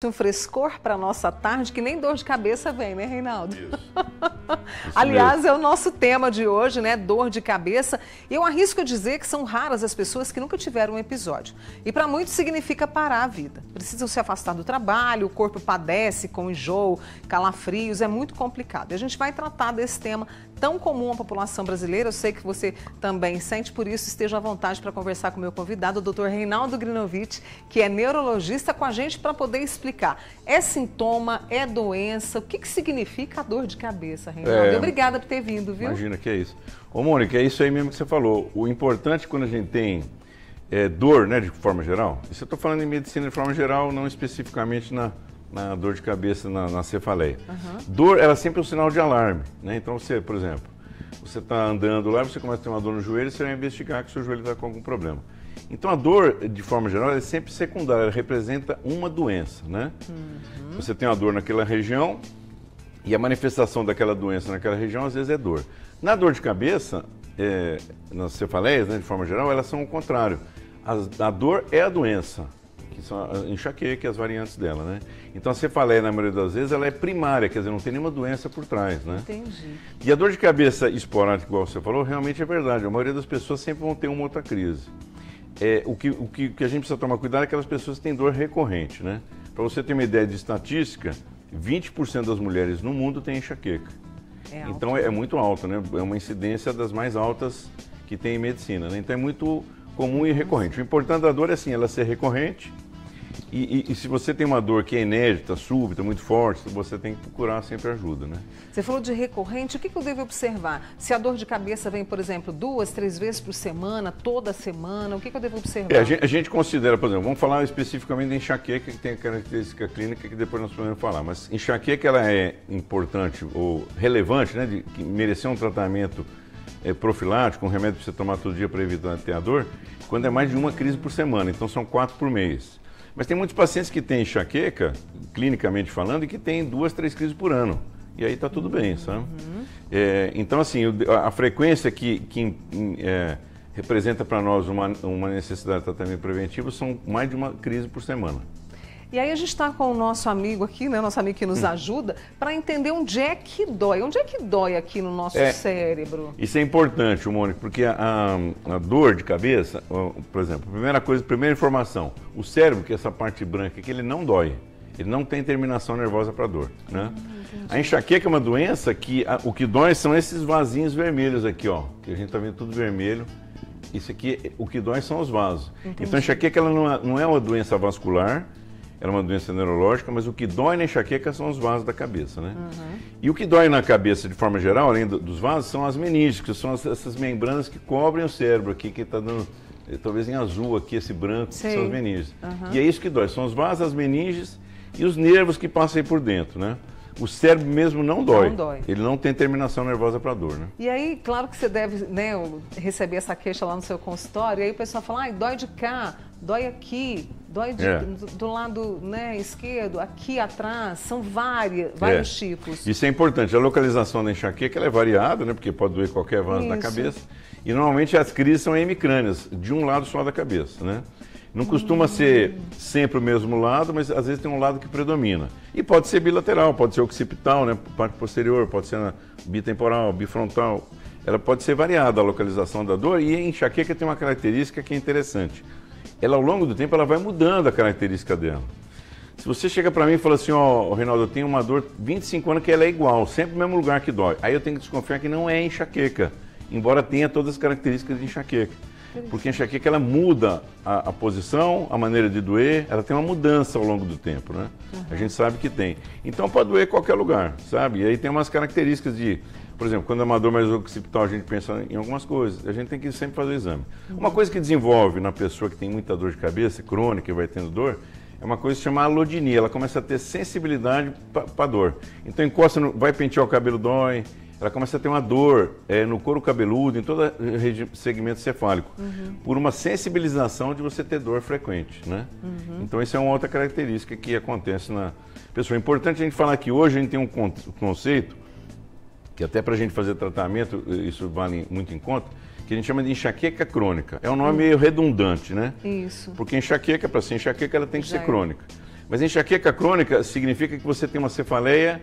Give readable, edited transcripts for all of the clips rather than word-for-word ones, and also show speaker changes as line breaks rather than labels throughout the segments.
Um frescor para a nossa tarde, que nem dor de cabeça vem, né, Reinaldo?
Isso.
Aliás, é o nosso tema de hoje, né? Dor de cabeça. E eu arrisco dizer que são raras as pessoas que nunca tiveram um episódio. E para muitos significa parar a vida. Precisam se afastar do trabalho, o corpo padece com enjoo, calafrios, é muito complicado. E a gente vai tratar desse tema tão comum à população brasileira. Eu sei que você também sente, por isso esteja à vontade para conversar com o meu convidado, o Dr. Reinaldo Grinovich, que é neurologista, com a gente para poder explicar. É sintoma, é doença? O que significa a dor de cabeça, Reinaldo? Obrigada por ter vindo, viu?
Imagina que é isso. Ô, Mônica, é isso aí mesmo que você falou. O importante quando a gente tem dor, né, de forma geral, isso eu estou falando em medicina de forma geral, não especificamente na dor de cabeça, na cefaleia. Dor, ela é sempre um sinal de alarme, né? Então você, por exemplo, você está andando lá, você começa a ter uma dor no joelho, você vai investigar que o seu joelho está com algum problema. Então a dor, de forma geral, é sempre secundária, ela representa uma doença, né? Você tem uma dor naquela região e a manifestação daquela doença naquela região, às vezes, é dor. Na dor de cabeça, nas cefaleias, né, de forma geral, elas são o contrário. A dor é a doença, que são a enxaqueca e as variantes dela, né? Então a cefaleia, na maioria das vezes, ela é primária, quer dizer, não tem nenhuma doença por trás, né?
Entendi.
E a dor de cabeça esporádica, igual você falou, realmente é verdade. A maioria das pessoas sempre vão ter uma outra crise. O que a gente precisa tomar cuidado é aquelas pessoas que têm dor recorrente, né? Para você ter uma ideia de estatística, 20% das mulheres no mundo têm enxaqueca. Então é muito alto, né? É uma incidência das mais altas que tem em medicina, né? Então é muito comum e recorrente. O importante da dor é assim, ela ser recorrente e se você tem uma dor que é inédita, súbita, muito forte, você tem que procurar sempre ajuda, né?
Você falou de recorrente, o que eu devo observar? Se a dor de cabeça vem, por exemplo, 2, 3 vezes por semana, toda semana, o que eu devo observar?
A gente considera, por exemplo, vamos falar especificamente da enxaqueca, que tem a característica clínica que depois nós podemos falar, mas enxaqueca ela é importante ou relevante, né, de merecer um tratamento profilático, um remédio para você tomar todo dia para evitar ter a dor, quando é mais de uma crise por semana, então são 4 por mês. Mas tem muitos pacientes que têm enxaqueca, clinicamente falando, e que têm 2, 3 crises por ano. E aí está tudo bem, sabe? Então, assim, a frequência que representa para nós uma necessidade de tratamento preventivo são mais de uma crise por semana.
E aí a gente está com o nosso amigo aqui, né, nosso amigo que nos ajuda, para entender onde é que dói. Onde é que dói aqui no nosso cérebro?
Isso é importante, Mônica, porque a dor de cabeça, por exemplo, primeira informação, o cérebro, que é essa parte branca aqui, ele não dói. Ele não tem terminação nervosa para dor, né? A enxaqueca é uma doença que o que dói são esses vasinhos vermelhos aqui, ó, que a gente está vendo tudo vermelho. Isso aqui, o que dói são os vasos. Então a enxaqueca ela não é uma doença vascular, ela é uma doença neurológica, mas o que dói na enxaqueca são os vasos da cabeça, né? E o que dói na cabeça, de forma geral, além dos vasos, são as meninges, que são essas membranas que cobrem o cérebro aqui, que está dando, talvez em azul aqui, esse branco, que são as meninges. E é isso que dói, são os vasos, as meninges e os nervos que passam aí por dentro, né? O cérebro mesmo não dói. Ele não tem terminação nervosa para dor, né?
E aí, claro que você deve, né, receber essa queixa lá no seu consultório, e aí o pessoal fala, ai, dói de cá, dói aqui, dói do lado, né, esquerdo, aqui atrás, são vários tipos.
Isso é importante, a localização da enxaqueca ela é variada, né, porque pode doer qualquer vaso da cabeça, e normalmente as crises são hemicrâneas, de um lado só da cabeça, né? Não costuma ser sempre o mesmo lado, mas às vezes tem um lado que predomina. E pode ser bilateral, pode ser occipital, né, parte posterior, pode ser bitemporal, bifrontal. Ela pode ser variada a localização da dor e a enxaqueca tem uma característica que é interessante. Ela, ao longo do tempo, ela vai mudando a característica dela. Se você chega para mim e fala assim, ó, Reinaldo, eu tenho uma dor 25 anos que ela é igual, sempre no mesmo lugar que dói. Aí eu tenho que desconfiar que não é enxaqueca, embora tenha todas as características de enxaqueca. Porque a enxaqueca ela muda a posição, a maneira de doer, ela tem uma mudança ao longo do tempo, né? A gente sabe que tem. Então pode doer em qualquer lugar, sabe? E aí tem umas características de, por exemplo, quando é uma dor mais occipital, a gente pensa em algumas coisas, a gente tem que sempre fazer o exame. Uma coisa que desenvolve na pessoa que tem muita dor de cabeça, crônica e vai tendo dor, é uma coisa que se chama alodynia, ela começa a ter sensibilidade para dor. Então encosta, vai pentear o cabelo, dói. Ela começa a ter uma dor no couro cabeludo, em todo segmento cefálico, por uma sensibilização de você ter dor frequente, né? Então, isso é uma outra característica que acontece na pessoa. É importante a gente falar que hoje a gente tem um conceito, que até para a gente fazer tratamento, isso vale muito em conta, que a gente chama de enxaqueca crônica. É um nome meio redundante, né?
Isso.
Porque enxaqueca, para ser enxaqueca, ela tem que ser crônica. Mas enxaqueca crônica significa que você tem uma cefaleia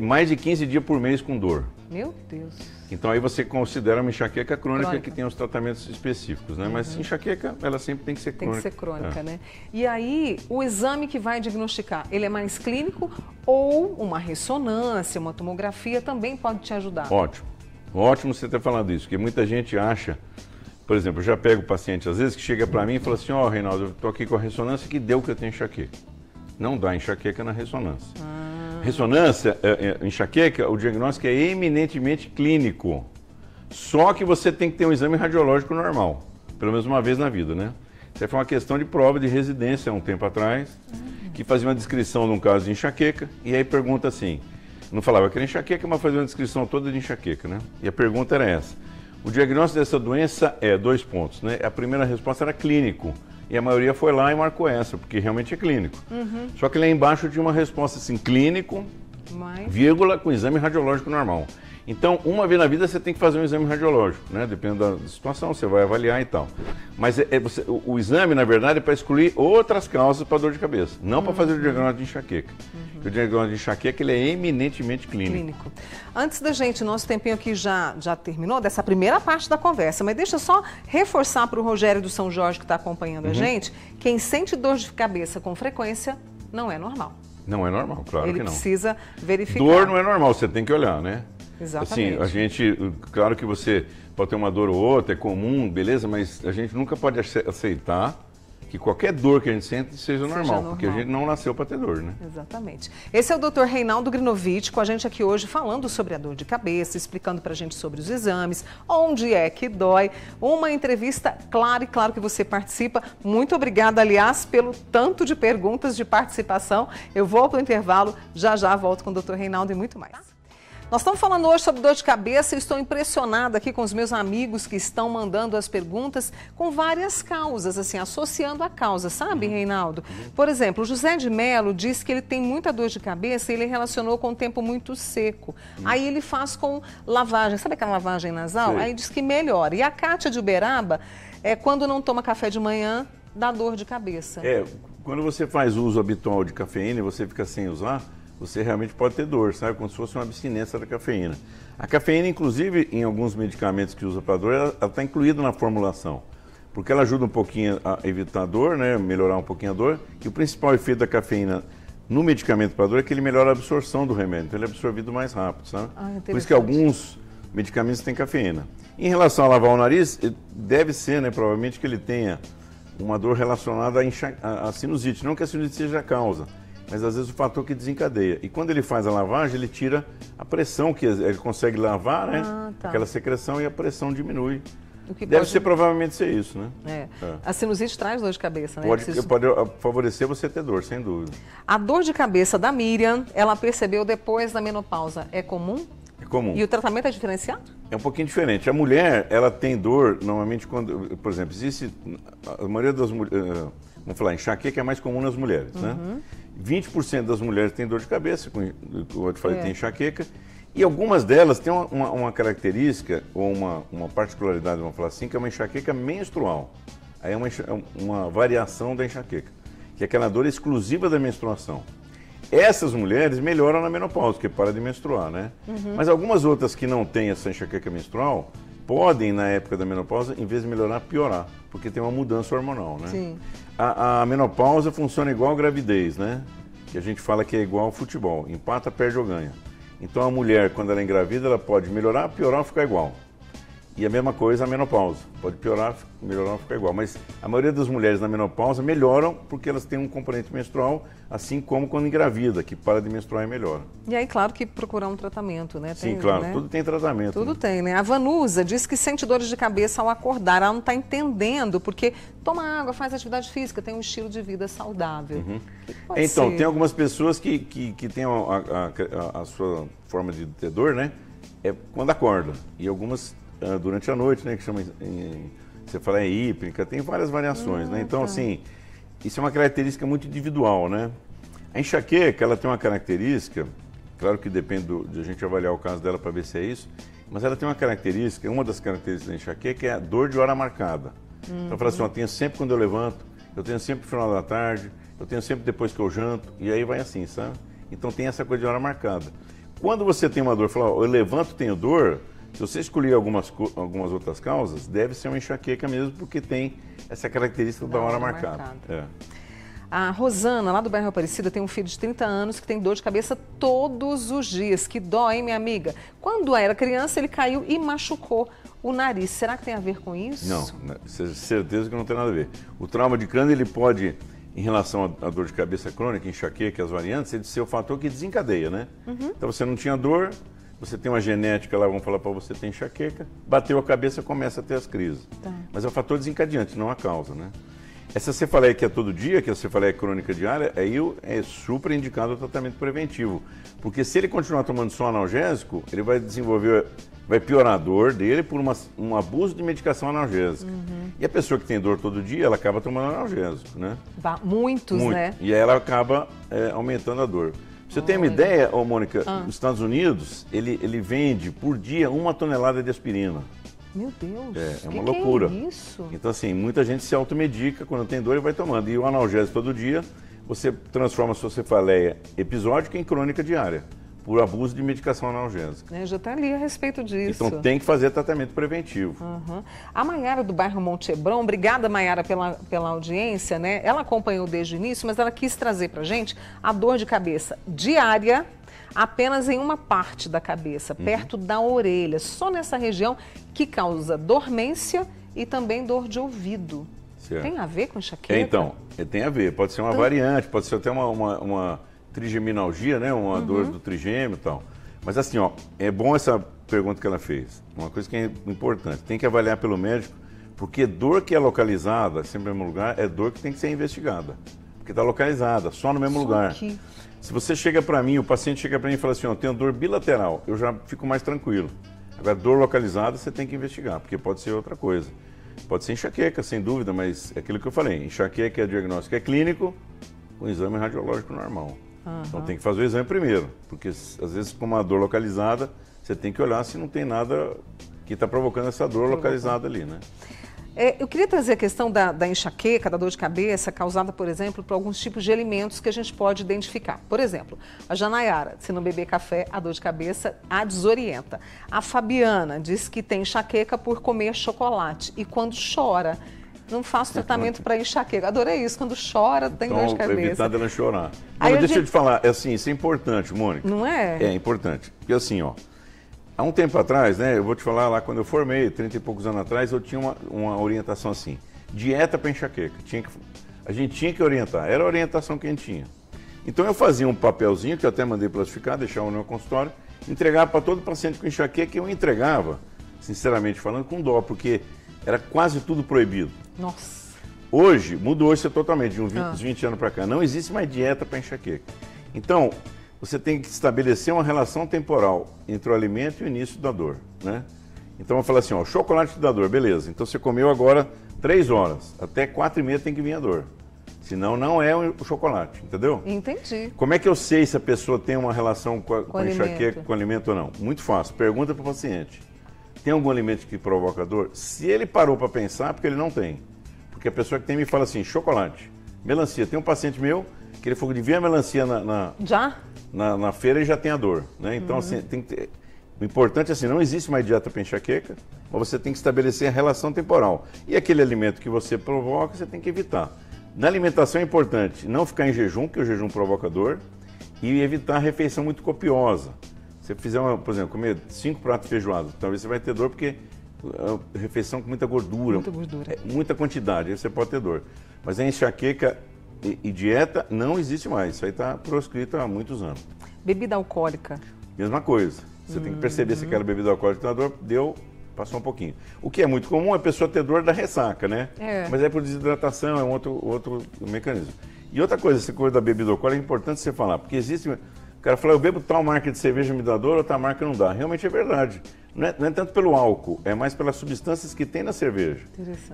mais de 15 dias por mês com dor.
Meu Deus.
Então aí você considera uma enxaqueca crônica que tem os tratamentos específicos, né? Mas enxaqueca, ela sempre tem que ser crônica.
Tem que ser crônica, né? E aí, o exame que vai diagnosticar, ele é mais clínico ou uma ressonância, uma tomografia também pode te ajudar?
Ótimo. Ótimo você ter falado isso, porque muita gente acha, por exemplo, eu já pego o paciente às vezes que chega para mim e fala assim, Reinaldo, eu estou aqui com a ressonância que deu que eu tenho enxaqueca. Não dá enxaqueca na ressonância. Ressonância, enxaqueca, o diagnóstico é eminentemente clínico. Só que você tem que ter um exame radiológico normal, pelo menos uma vez na vida, né? Isso foi uma questão de prova de residência há um tempo atrás, que fazia uma descrição de um caso de enxaqueca, e aí pergunta assim, não falava que era enxaqueca, mas fazia uma descrição toda de enxaqueca, né? E a pergunta era essa, o diagnóstico dessa doença é 2 pontos, né? A primeira resposta era clínico. E a maioria foi lá e marcou essa, porque realmente é clínico. Só que lá embaixo tinha uma resposta assim, clínico, vírgula, com exame radiológico normal. Então, uma vez na vida você tem que fazer um exame radiológico, né? Dependendo da situação, você vai avaliar e tal. Mas o exame, na verdade, é para excluir outras causas para dor de cabeça, não para fazer o diagnóstico de enxaqueca. O diagnóstico de enxaqueca, ele é eminentemente clínico.
Antes da gente, nosso tempinho aqui já terminou, dessa primeira parte da conversa, mas deixa eu só reforçar para o Rogério do São Jorge, que está acompanhando a gente, quem sente dor de cabeça com frequência não é normal.
Não é normal, claro que não.
Ele precisa verificar.
Dor não é normal, você tem que olhar, né?
Exatamente.
Assim, a gente, claro que você pode ter uma dor ou outra, é comum, beleza, mas a gente nunca pode aceitar que qualquer dor que a gente sente seja normal, porque a gente não nasceu para ter dor, né?
Exatamente. Esse é o Dr. Reinaldo Grinovitch com a gente aqui hoje falando sobre a dor de cabeça, explicando pra gente sobre os exames, onde é que dói. Uma entrevista clara e claro que você participa. Muito obrigada, aliás, pelo tanto de perguntas de participação. Eu vou para o intervalo, já volto com o Dr. Reinaldo e muito mais. Nós estamos falando hoje sobre dor de cabeça e estou impressionada aqui com os meus amigos que estão mandando as perguntas com várias causas, assim, associando a causa, sabe, Reinaldo? Por exemplo, o José de Melo diz que ele tem muita dor de cabeça e ele relacionou com um tempo muito seco. Aí ele faz com lavagem, sabe aquela lavagem nasal? Aí diz que melhora. E a Kátia de Uberaba, quando não toma café de manhã, dá dor de cabeça.
Quando você faz uso habitual de cafeína e você fica sem usar, você realmente pode ter dor, sabe? Como se fosse uma abstinência da cafeína. A cafeína, inclusive, em alguns medicamentos que usa para dor, ela está incluída na formulação. Porque ela ajuda um pouquinho a evitar a dor, né? Melhorar um pouquinho a dor. E o principal efeito da cafeína no medicamento para dor é que ele melhora a absorção do remédio. Então ele é absorvido mais rápido, sabe? Por isso que alguns medicamentos têm cafeína. Em relação a lavar o nariz, deve ser, né? Provavelmente que ele tenha uma dor relacionada à sinusite. Não que a sinusite seja a causa, mas às vezes o fator que desencadeia. E quando ele faz a lavagem, ele tira a pressão, que ele consegue lavar, né? Aquela secreção, e a pressão diminui. Deve ser provavelmente ser isso, né?
A sinusite traz dor de cabeça, né?
Pode favorecer você ter dor, sem dúvida.
A dor de cabeça da Miriam, ela percebeu depois da menopausa. É comum?
É comum.
E o tratamento é diferenciado?
É um pouquinho diferente. A mulher, ela tem dor, normalmente, quando, por exemplo, existe, a maioria das mulheres, vamos falar, enxaqueca é mais comum nas mulheres, né? 20% das mulheres têm dor de cabeça, como eu te falei, tem enxaqueca, e algumas delas têm uma característica, ou uma particularidade, vamos falar assim, que é uma enxaqueca menstrual. Aí é uma variação da enxaqueca, que é aquela dor exclusiva da menstruação. Essas mulheres melhoram na menopausa, porque para de menstruar, né? Mas algumas outras que não têm essa enxaqueca menstrual, podem, na época da menopausa, em vez de melhorar, piorar, porque tem uma mudança hormonal, né?
Sim.
A menopausa funciona igual a gravidez, né? Que a gente fala que é igual ao futebol, empata, perde ou ganha. Então a mulher, quando ela é engravida, ela pode melhorar, piorar ou ficar igual. E a mesma coisa a menopausa, pode piorar, melhorar ou ficar igual. Mas a maioria das mulheres na menopausa melhoram porque elas têm um componente menstrual, assim como quando engravida, que para de menstruar e melhora.
E aí, claro que procurar um tratamento, né?
Sim, claro, tudo tem tratamento.
Tudo tem, né? A Vanusa diz que sente dores de cabeça ao acordar, ela não está entendendo, porque toma água, faz atividade física, tem um estilo de vida saudável.
Então, tem algumas pessoas que têm a sua forma de ter dor, né? É quando acorda. E algumas durante a noite, né? Que chama, você fala hípica, tem várias variações, né? Então, assim, isso é uma característica muito individual, né? A enxaqueca, ela tem uma característica, claro que depende de a gente avaliar o caso dela para ver se é isso, mas ela tem uma característica, uma das características da enxaqueca é a dor de hora marcada. Então, eu falo assim, eu tenho sempre quando eu levanto, eu tenho sempre no final da tarde, eu tenho sempre depois que eu janto, e aí vai assim, sabe? Então tem essa coisa de hora marcada. Quando você tem uma dor, fala, eu levanto, tenho dor, se você escolher algumas outras causas, deve ser uma enxaqueca mesmo, porque tem essa característica da hora marcada. É.
A Rosana, lá do bairro Aparecida, tem um filho de 30 anos que tem dor de cabeça todos os dias. Que dó, hein, minha amiga? Quando era criança, ele caiu e machucou o nariz. Será que tem a ver com isso?
Não, certeza que não tem nada a ver. O trauma de crânio, ele pode, em relação à dor de cabeça crônica, enxaqueca, as variantes, ele ser o fator que desencadeia, né? Então você não tinha dor, você tem uma genética lá, vamos falar para você, tem enxaqueca, bateu a cabeça, começa a ter as crises. Tá. Mas é o fator desencadeante, não a causa, né? Essa cefaleia que é todo dia, que é a cefaleia crônica diária, aí é super indicado o tratamento preventivo. Porque se ele continuar tomando só analgésico, ele vai desenvolver, vai piorar a dor dele por um abuso de medicação analgésica. E a pessoa que tem dor todo dia, ela acaba tomando analgésico, né?
Muitos, né?
E aí ela acaba aumentando a dor. Pra você ter uma ideia, Mônica, nos Estados Unidos, ele vende por dia 1 tonelada de aspirina.
Meu Deus,
é uma loucura.
Que é isso?
Então, assim, muita gente se automedica quando tem dor e vai tomando. E o analgésico todo dia, você transforma a sua cefaleia episódica em crônica diária, por abuso de medicação analgésica.
Eu já até li a respeito disso.
Então, tem que fazer tratamento preventivo.
A Maiara do bairro Monte Hebron, obrigada, Maiara, pela audiência, né? Ela acompanhou desde o início, mas ela quis trazer pra gente a dor de cabeça diária, apenas em uma parte da cabeça, perto da orelha, só nessa região, que causa dormência e também dor de ouvido. Certo. Tem a ver com enxaqueca?
Então, tem a ver. Pode ser uma variante, pode ser até uma trigeminalgia, né? Uma dor do trigêmeo e tal. Mas assim, ó, é bom essa pergunta que ela fez. Uma coisa que é importante, tem que avaliar pelo médico, porque dor que é localizada, sempre no mesmo lugar, é dor que tem que ser investigada. Porque está localizada, só no mesmo lugar. Aqui. Se você chega para mim, o paciente chega para mim e fala assim, ó, eu tenho dor bilateral, eu já fico mais tranquilo. Agora, dor localizada, você tem que investigar, porque pode ser outra coisa. Pode ser enxaqueca, sem dúvida, mas é aquilo que eu falei, enxaqueca é diagnóstico clínico, com exame radiológico normal. Então tem que fazer o exame primeiro, porque às vezes com uma dor localizada, você tem que olhar se não tem nada que está provocando essa dor localizada ali, né?
Eu queria trazer a questão da enxaqueca, da dor de cabeça, causada, por exemplo, por alguns tipos de alimentos que a gente pode identificar. Por exemplo, a Janayara, se não beber café, a dor de cabeça a desorienta. A Fabiana diz que tem enxaqueca por comer chocolate e quando chora, não faço tratamento para enxaqueca. Adorei isso, quando chora tem dor de cabeça.
Evitar dela chorar. Mas deixa eu te falar, assim, isso é importante, Mônica.
Não é?
É importante, porque assim, ó, há um tempo atrás, né, eu vou te falar lá, quando eu formei, 30 e poucos anos atrás, eu tinha uma orientação assim, dieta para enxaqueca. A gente tinha que orientar, era a orientação que a gente tinha. Então eu fazia um papelzinho, que eu até mandei plastificar, deixava no meu consultório, entregava para todo paciente com enxaqueca, que eu entregava, sinceramente falando, com dó, porque era quase tudo proibido.
Nossa.
Hoje, mudou isso totalmente, de uns 20 anos para cá. Não existe mais dieta para enxaqueca. Então, você tem que estabelecer uma relação temporal entre o alimento e o início da dor, né? Então, eu falo assim, ó, chocolate dá dor, beleza. Então, você comeu agora 3 horas, até 4h30 tem que vir a dor. Senão, não é o chocolate, entendeu?
Entendi.
Como é que eu sei se a pessoa tem uma relação com a enxaqueca, com o alimento ou não? Muito fácil, pergunta para o paciente. Tem algum alimento que provoca dor? Se ele parou para pensar, porque ele não tem. Porque a pessoa que tem me fala assim, chocolate, melancia. Tem um paciente meu que ele falou que devia a melancia na feira e já tem a dor, né? Então, assim, tem que ter... O importante é assim, não existe mais dieta para enxaqueca, mas você tem que estabelecer a relação temporal. E aquele alimento que você provoca, você tem que evitar. Na alimentação é importante não ficar em jejum, porque o jejum provoca dor, e evitar a refeição muito copiosa. Se você fizer, por exemplo, comer 5 pratos de feijoada, talvez você vai ter dor porque é refeição com muita gordura.
Muita gordura.
Muita quantidade, aí você pode ter dor. Mas a enxaqueca e dieta não existe mais, isso aí está proscrito há muitos anos.
Bebida alcoólica?
Mesma coisa. Você tem que perceber se aquela bebida alcoólica tem dor, passou um pouquinho. O que é muito comum é a pessoa ter dor da ressaca, né? Mas é por desidratação, é um outro mecanismo. E outra coisa, essa coisa da bebida alcoólica é importante você falar, porque existe... O cara fala, eu bebo tal marca de cerveja me dá dor, outra marca não dá. Realmente é verdade. Não é tanto pelo álcool, é mais pelas substâncias que tem na cerveja.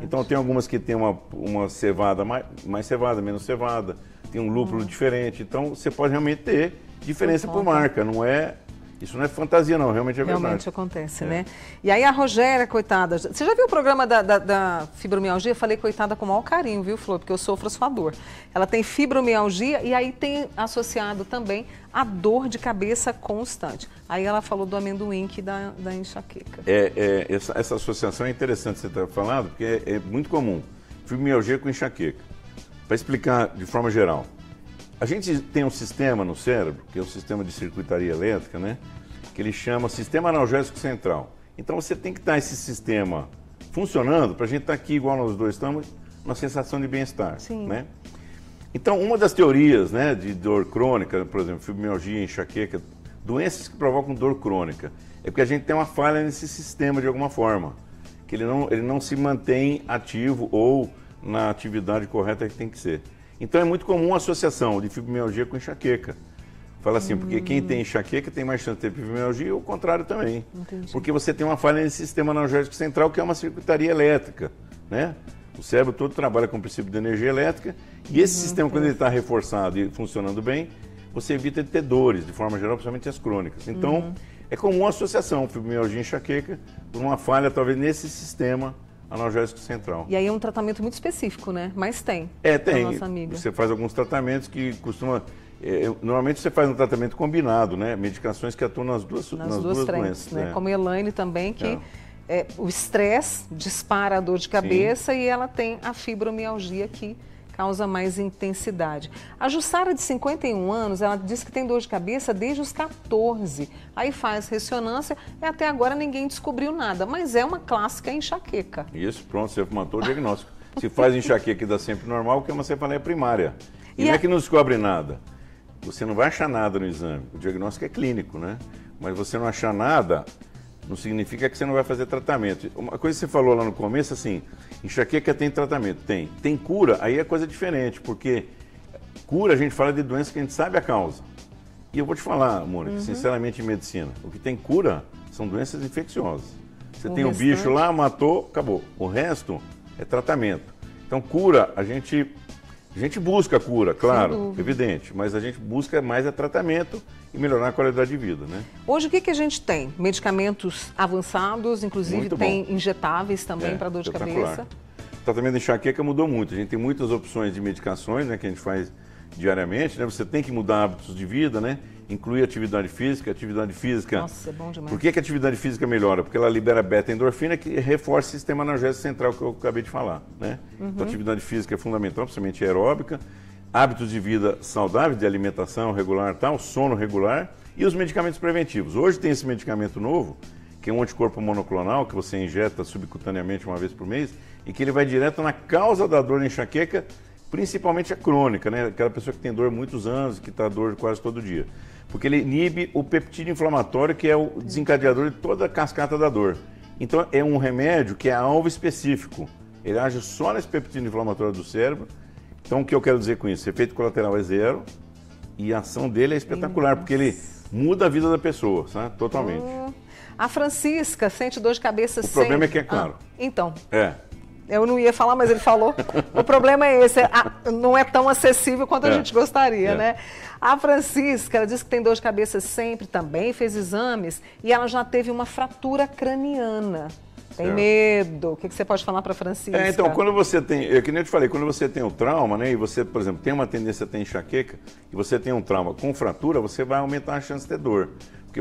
Então tem algumas que tem uma cevada, mais cevada, menos cevada, tem um lúpulo diferente. Então você pode realmente ter diferença por marca, não é Isso não é fantasia não, realmente é verdade.
Realmente acontece, né? E aí a Rogéria, coitada, você já viu o programa da fibromialgia? Eu falei coitada com o maior carinho, viu, Flor? Porque eu sofro a sua dor. Ela tem fibromialgia e aí tem associado também a dor de cabeça constante. Aí ela falou do amendoim que da enxaqueca.
Essa associação é interessante você estar falando, porque é muito comum. Fibromialgia com enxaqueca. Para explicar de forma geral. A gente tem um sistema no cérebro, que é o sistema de circuitaria elétrica, né? Que ele chama Sistema Analgésico Central. Então você tem que estar esse sistema funcionando para a gente estar aqui, igual nós dois estamos, uma sensação de bem-estar, né? Então, uma das teorias, né, de dor crônica, por exemplo, fibromialgia, enxaqueca, doenças que provocam dor crônica, é porque a gente tem uma falha nesse sistema de alguma forma, que ele não se mantém ativo ou na atividade correta que tem que ser. Então é muito comum a associação de fibromialgia com enxaqueca. Fala assim, porque quem tem enxaqueca tem mais chance de ter fibromialgia, ou o contrário também.
Entendi.
Porque você tem uma falha nesse sistema analgésico central, que é uma circuitaria elétrica, né? O cérebro todo trabalha com o princípio de energia elétrica, e esse sistema, quando ele está reforçado e funcionando bem, você evita de ter dores, de forma geral, principalmente as crônicas. Então, é comum a associação fibromialgia e enxaqueca por uma falha, talvez, nesse sistema analgésico central.
E aí é um tratamento muito específico, né? Mas tem.
Tem.
Nossa amiga.
Você faz alguns tratamentos que costuma... normalmente você faz um tratamento combinado, né? Medicações que atuam nas duas
frentes,
doenças.
né? Como a Elaine também, que o estresse dispara a dor de cabeça e ela tem a fibromialgia que causa mais intensidade. A Jussara, de 51 anos, ela diz que tem dor de cabeça desde os 14. Aí faz ressonância e até agora ninguém descobriu nada, mas é uma clássica enxaqueca.
Isso, pronto, você matou o diagnóstico. Se faz enxaqueca e dá sempre normal, que é uma cefaleia primária. E não é que não descobre nada. Você não vai achar nada no exame. O diagnóstico é clínico, né? Mas você não achar nada não significa que você não vai fazer tratamento. Uma coisa que você falou lá no começo, assim, enxaqueca tem tratamento? Tem. Tem cura? Aí é coisa diferente, porque cura a gente fala de doença que a gente sabe a causa. E eu vou te falar, Mônica, sinceramente, em medicina, o que tem cura são doenças infecciosas. Você tem o bicho lá, matou, acabou. O resto é tratamento. Então, cura, a gente busca cura, claro, evidente, mas a gente busca mais tratamento e melhorar a qualidade de vida, né?
Hoje o que a gente tem? Medicamentos avançados, inclusive tem injetáveis também para dor de cabeça.
O tratamento de enxaqueca mudou muito, a gente tem muitas opções de medicações, né, que a gente faz diariamente, né? Você tem que mudar hábitos de vida, né? Incluir atividade física.
Nossa, é bom demais.
Por que a atividade física melhora? Porque ela libera beta-endorfina, que reforça o sistema analgésico central que eu acabei de falar, né? Então, a atividade física é fundamental, principalmente aeróbica. Hábitos de vida saudáveis, de alimentação regular, tal, sono regular e os medicamentos preventivos. Hoje tem esse medicamento novo, que é um anticorpo monoclonal, que você injeta subcutaneamente uma vez por mês e que ele vai direto na causa da dor da enxaqueca, principalmente a crônica, né? Aquela pessoa que tem dor há muitos anos, que está dor quase todo dia. Porque ele inibe o peptídeo inflamatório, que é o desencadeador de toda a cascata da dor. Então, é um remédio que é alvo específico. Ele age só nesse peptídeo inflamatório do cérebro. Então, o que eu quero dizer com isso? O efeito colateral é zero e a ação dele é espetacular, porque ele muda a vida da pessoa, sabe? Totalmente.
A Francisca sente dor de cabeça sempre.
O problema é que é caro.
Então. Eu não ia falar, mas ele falou. O problema é esse, não é tão acessível quanto a gente gostaria, né? A Francisca, ela disse que tem dor de cabeça sempre também, fez exames e ela já teve uma fratura craniana. Tem medo. O que você pode falar para a Francisca?
Então, quando você tem, que nem eu te falei, quando você tem um trauma, né, e você, por exemplo, tem uma tendência a ter enxaqueca, e você tem um trauma com fratura, você vai aumentar a chance de ter dor. Porque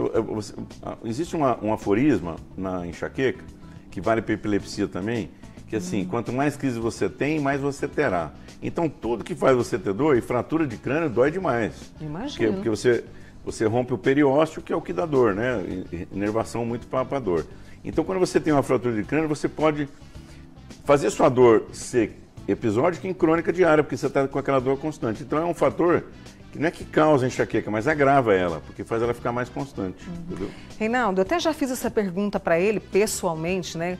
existe um aforisma na enxaqueca, que vale para epilepsia também, que assim, quanto mais crise você tem, mais você terá. Então, tudo que faz você ter dor, e fratura de crânio dói demais.
Imagina.
Porque você rompe o periósteo, que é o que dá dor, né? Inervação muito para a dor. Então, quando você tem uma fratura de crânio, você pode fazer sua dor ser episódica e crônica diária, porque você está com aquela dor constante. Então, é um fator que não é que causa enxaqueca, mas agrava ela, porque faz ela ficar mais constante. Entendeu?
Reinaldo, eu até já fiz essa pergunta para ele pessoalmente, né?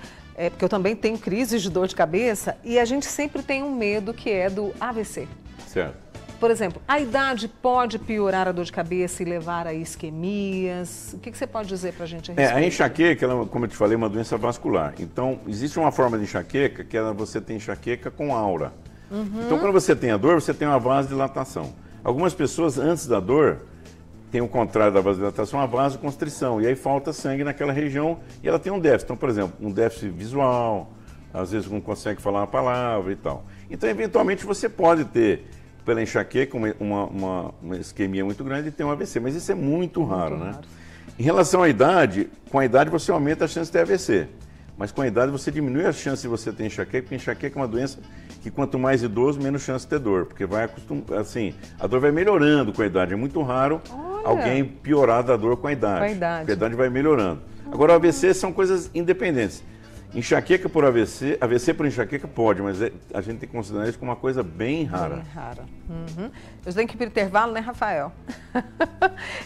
Porque eu também tenho crises de dor de cabeça e a gente sempre tem um medo que é do AVC.
Certo.
Por exemplo, a idade pode piorar a dor de cabeça e levar a isquemias? O que você pode dizer para a gente a respeito?
A enxaqueca, ela, como eu te falei, é uma doença vascular. Então, existe uma forma de enxaqueca que você tem enxaqueca com aura. Então, quando você tem a dor, você tem uma vasodilatação. Algumas pessoas, antes da dor, tem o contrário da vasodilatação, a vasoconstrição, e aí falta sangue naquela região e ela tem um déficit. Então, por exemplo, um déficit visual, às vezes não consegue falar uma palavra e tal. Então, eventualmente, você pode ter, pela enxaqueca, uma isquemia muito grande e ter um AVC, mas isso é muito raro, né? Em relação à idade, com a idade você aumenta a chance de ter AVC, mas com a idade você diminui a chance de você ter enxaqueca, porque enxaqueca é uma doença que quanto mais idoso, menos chance de ter dor, porque vai acostumar, assim, a dor vai melhorando com a idade, é muito raro alguém piorar da dor com a idade, porque a idade vai melhorando. Agora, o AVC são coisas independentes. Enxaqueca por AVC, AVC por enxaqueca pode, mas a gente tem que considerar isso como uma coisa bem rara.
Bem rara. Eu tenho que ir para o intervalo, né, Rafael?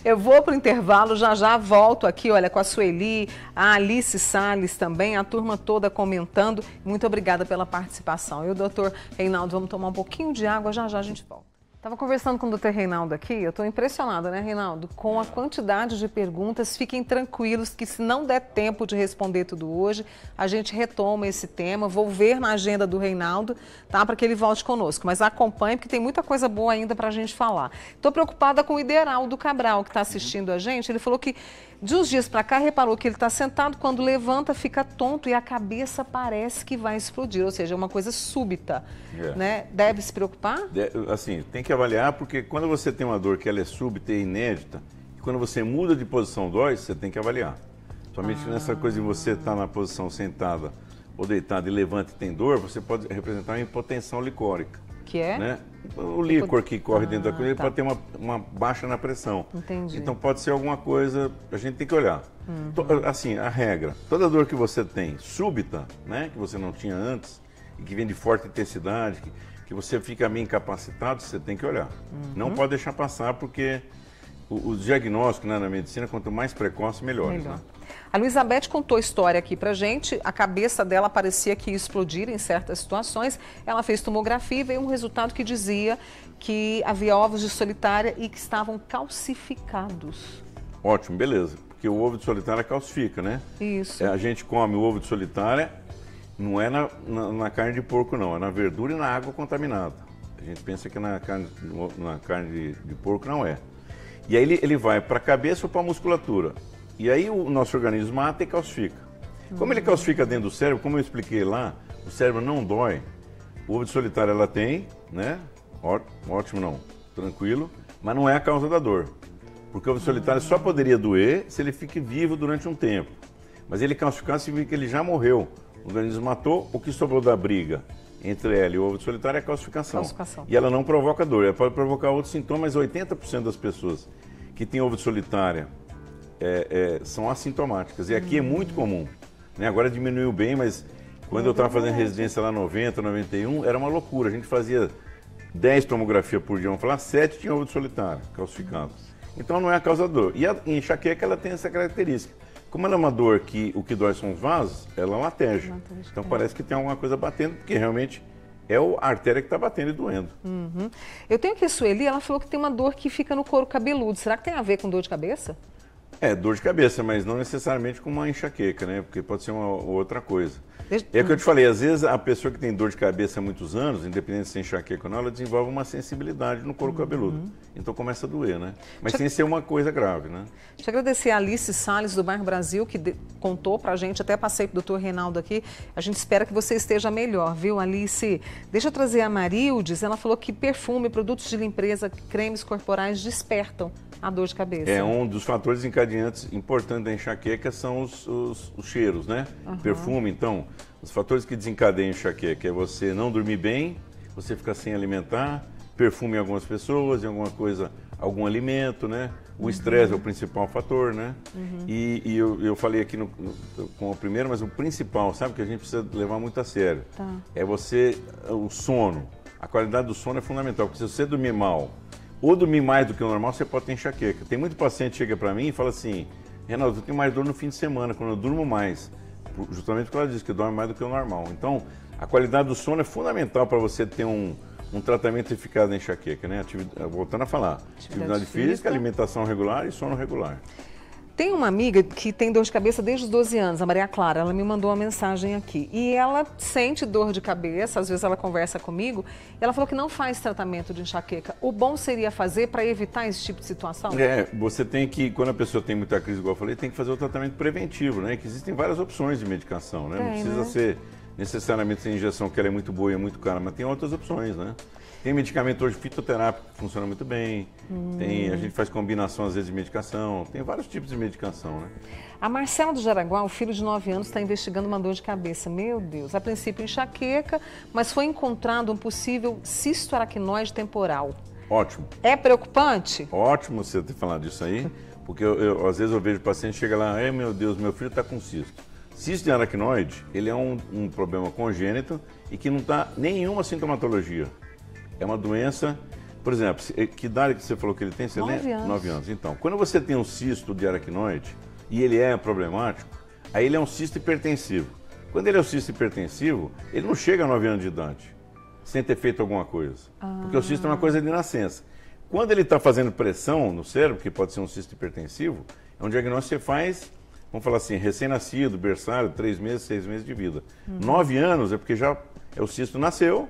Eu vou para o intervalo, já volto aqui, olha, com a Sueli, a Alice Salles também, a turma toda comentando. Muito obrigada pela participação. E o doutor Reinaldo, vamos tomar um pouquinho de água, já a gente volta. Estava conversando com o Dr. Reinaldo aqui, eu estou impressionada, né, Reinaldo, com a quantidade de perguntas. Fiquem tranquilos que se não der tempo de responder tudo hoje, a gente retoma esse tema. Vou ver na agenda do Reinaldo, tá, para que ele volte conosco. Mas acompanhe, porque tem muita coisa boa ainda para a gente falar. Estou preocupada com o Ideraldo Cabral, que está assistindo a gente. Ele falou que de uns dias para cá reparou que ele está sentado, quando levanta fica tonto e a cabeça parece que vai explodir, ou seja, é uma coisa súbita, né? Deve se preocupar?
Assim, tem que avaliar, porque quando você tem uma dor que ela é súbita e inédita, e quando você muda de posição dói, você tem que avaliar. Somente nessa coisa de você estar na posição sentada ou deitada e levanta e tem dor, você pode representar uma hipotensão licórica.
Que é?
Né? O líquor que corre dentro da coisa pode ter uma baixa na pressão.
Entendi.
Então pode ser alguma coisa, a gente tem que olhar. Assim, a regra, toda dor que você tem súbita, né, que você não tinha antes, e que vem de forte intensidade, que você fica meio incapacitado, você tem que olhar. Não pode deixar passar, porque o diagnóstico, né, na medicina, quanto mais precoce, melhor. Né?
A Luizabeth contou a história aqui pra gente, a cabeça dela parecia que ia explodir em certas situações. Ela fez tomografia e veio um resultado que dizia que havia ovos de solitária e que estavam calcificados.
Ótimo, beleza, porque o ovo de solitária calcifica, né?
Isso.
A gente come o ovo de solitária, não é na carne de porco não, é na verdura e na água contaminada. A gente pensa que na carne de porco não é. E aí ele vai para a cabeça ou para a musculatura. E aí o nosso organismo mata e calcifica. Como ele calcifica dentro do cérebro, como eu expliquei lá, o cérebro não dói. O ovo de solitária ela tem, né? Ótimo não, tranquilo, mas não é a causa da dor. Porque o ovo de solitária só poderia doer se ele fique vivo durante um tempo. Mas ele calcificar significa que ele já morreu. O organismo matou, o que sobrou da briga entre ela e o ovo de solitária é a calcificação. E ela não provoca dor, ela pode provocar outros sintomas, mas 80% das pessoas que têm ovo de solitária são assintomáticas, e aqui é muito comum, né? Agora diminuiu bem, mas quando eu estava fazendo residência lá 90, 91, era uma loucura, a gente fazia 10 tomografias por dia, vamos falar, 7 tinham ovo de solitária, calcificado. Então não é a causa da dor. E a enxaqueca, ela tem essa característica. Como ela é uma dor que o que dói são os vasos, ela lateja. Então parece que tem alguma coisa batendo, porque realmente é a artéria que está batendo e doendo.
Eu tenho aqui a Sueli, ela falou que tem uma dor que fica no couro cabeludo. Será que tem a ver com dor de cabeça?
Dor de cabeça, mas não necessariamente com uma enxaqueca, né? Porque pode ser uma outra coisa. É o que eu te falei, às vezes a pessoa que tem dor de cabeça há muitos anos, independente de ser enxaqueca ou não, ela desenvolve uma sensibilidade no couro cabeludo. Então começa a doer, né? Mas sem ser uma coisa grave, né?
Deixa eu agradecer a Alice Salles, do Bairro Brasil, que contou pra gente, até passei pro doutor Reinaldo aqui. A gente espera que você esteja melhor, viu, Alice? Deixa eu trazer a Marildes, ela falou que perfume, produtos de limpeza, cremes corporais despertam a dor de cabeça.
É um dos fatores encadeantes importantes da enxaqueca são os cheiros, né? Perfume, então, os fatores que desencadeiam a enxaqueca é você não dormir bem, você ficar sem alimentar, perfume em algumas pessoas, em alguma coisa, algum alimento, né? O estresse é o principal fator, né? E eu falei aqui com o primeiro, mas o principal, sabe, que a gente precisa levar muito a sério, é o sono. A qualidade do sono é fundamental, porque se você dormir mal, ou dormir mais do que o normal, você pode ter enxaqueca. Tem muito paciente que chega para mim e fala assim, Reinaldo, eu tenho mais dor no fim de semana, quando eu durmo mais. Justamente porque ela diz que dorme mais do que o normal. Então, a qualidade do sono é fundamental para você ter um tratamento eficaz da enxaqueca, né? Voltando a falar, atividade física, alimentação regular e sono regular.
Tem uma amiga que tem dor de cabeça desde os 12 anos, a Maria Clara, ela me mandou uma mensagem aqui. E ela sente dor de cabeça, às vezes ela conversa comigo, e ela falou que não faz tratamento de enxaqueca. O bom seria fazer para evitar esse tipo de situação?
Você tem que, quando a pessoa tem muita crise, igual eu falei, tem que fazer o tratamento preventivo, né? Que existem várias opções de medicação, né? Não precisa ser necessariamente essa injeção que ela é muito boa e é muito cara, mas tem outras opções, né? Tem medicamento hoje fitoterápico que funciona muito bem, a gente faz combinação às vezes de medicação, tem vários tipos de medicação, né?
A Marcela do Jaraguá, o filho de 9 anos, está investigando uma dor de cabeça. Meu Deus, a princípio enxaqueca, mas foi encontrado um possível cisto aracnoide temporal.
Ótimo.
É preocupante?
Ótimo você ter falado disso aí, porque às vezes eu vejo paciente chega lá, ai meu Deus, meu filho está com cisto. Cisto de aracnoide, ele é um problema congênito e que não dá nenhuma sintomatologia. É uma doença, por exemplo, que idade que você falou que ele tem? Você
9 anos.
9 anos. Então, quando você tem um cisto de aracnoide e ele é problemático, aí ele é um cisto hipertensivo. Quando ele é um cisto hipertensivo, ele não chega a 9 anos de idade sem ter feito alguma coisa. Porque o cisto é uma coisa de nascença. Quando ele está fazendo pressão no cérebro, que pode ser um cisto hipertensivo, é um diagnóstico que você faz, vamos falar assim, recém-nascido, berçário, 3 meses, 6 meses de vida. 9 anos é porque já o cisto nasceu,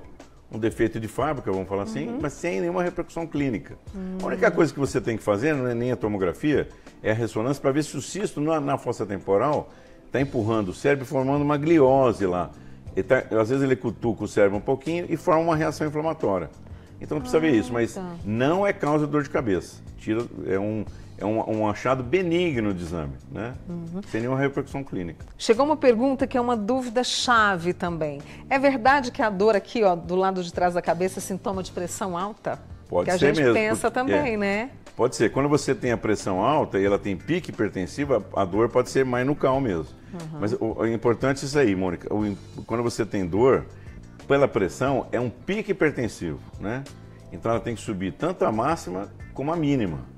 um defeito de fábrica, vamos falar assim, mas sem nenhuma repercussão clínica. A única coisa que você tem que fazer, não é nem a tomografia, é a ressonância para ver se o cisto na fossa temporal está empurrando o cérebro, formando uma gliose lá. Às vezes ele cutuca o cérebro um pouquinho e forma uma reação inflamatória. Então não precisa ver isso, mas não é causa de dor de cabeça. É um achado benigno de exame, né? Sem nenhuma repercussão clínica.
Chegou uma pergunta que é uma dúvida chave também. É verdade que a dor aqui, ó, do lado de trás da cabeça é sintoma de pressão alta?
Pode
que
ser
a gente
mesmo.
pensa também, né?
Pode ser. Quando você tem a pressão alta e ela tem pique hipertensiva, a dor pode ser mais no cal mesmo. Mas o importante é isso aí, Mônica. Quando você tem dor, pela pressão, é um pique hipertensivo, né? Então ela tem que subir tanto a máxima como a mínima.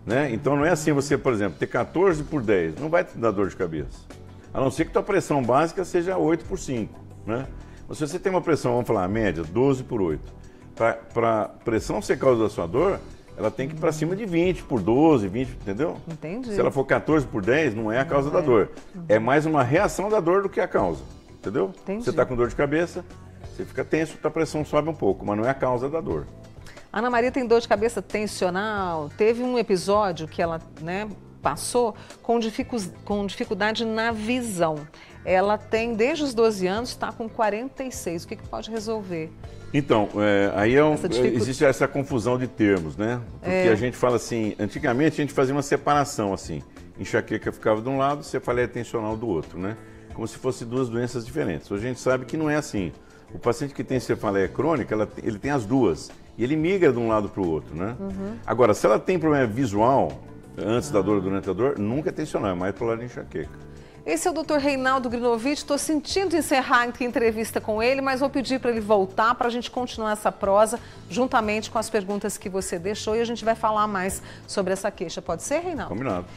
Né? Então não é assim você, por exemplo, ter 14 por 10, não vai te dar dor de cabeça. A não ser que tua pressão básica seja 8 por 5. Né? Mas se você tem uma pressão, vamos falar, média, 12 por 8, para pressão ser causa da sua dor, ela tem que ir para cima de 20 por 12, 20, entendeu?
Entendi.
Se ela for 14 por 10, não é a causa da dor. É mais uma reação da dor do que a causa. Entendeu?
Entendi.
Você está com dor de cabeça, você fica tenso, tua pressão sobe um pouco, mas não é a causa da dor.
Ana Maria tem dor de cabeça tensional. Teve um episódio que ela, né, passou com dificuldade na visão. Ela tem, desde os 12 anos, está com 46. O que pode resolver?
Então, aí existe essa confusão de termos, né? Porque a gente fala assim, antigamente a gente fazia uma separação assim. Enxaqueca ficava de um lado, cefaleia tensional do outro, né? Como se fossem duas doenças diferentes. Hoje a gente sabe que não é assim. O paciente que tem cefaleia crônica, ele tem as duas. E ele migra de um lado para o outro, né? Agora, se ela tem problema visual, antes da dor ou durante a dor, nunca é tensional, é mais pro lado de enxaqueca.
Esse é o Dr. Reinaldo Grinovich. Estou sentindo encerrar a entrevista com ele, mas vou pedir para ele voltar para a gente continuar essa prosa, juntamente com as perguntas que você deixou, e a gente vai falar mais sobre essa queixa. Pode ser, Reinaldo?
Combinado.